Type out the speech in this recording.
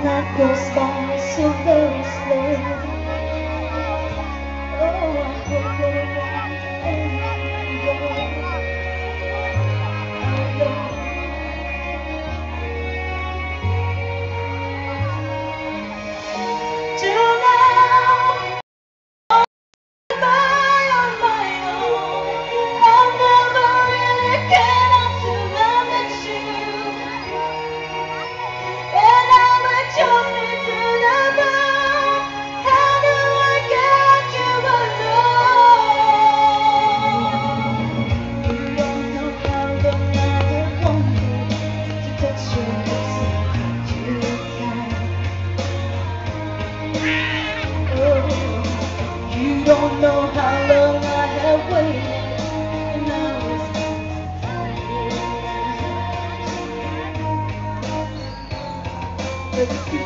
night goes by so very slow. Oh, I hope it won't end. Till now, am I on my own? I've never really cared too much at you, and I'm a journey to the bone. How do I get you alone? You don't know how long I have wanted to touch your lips and hold you tight. Oh, you don't know how long I have waited, and I was but you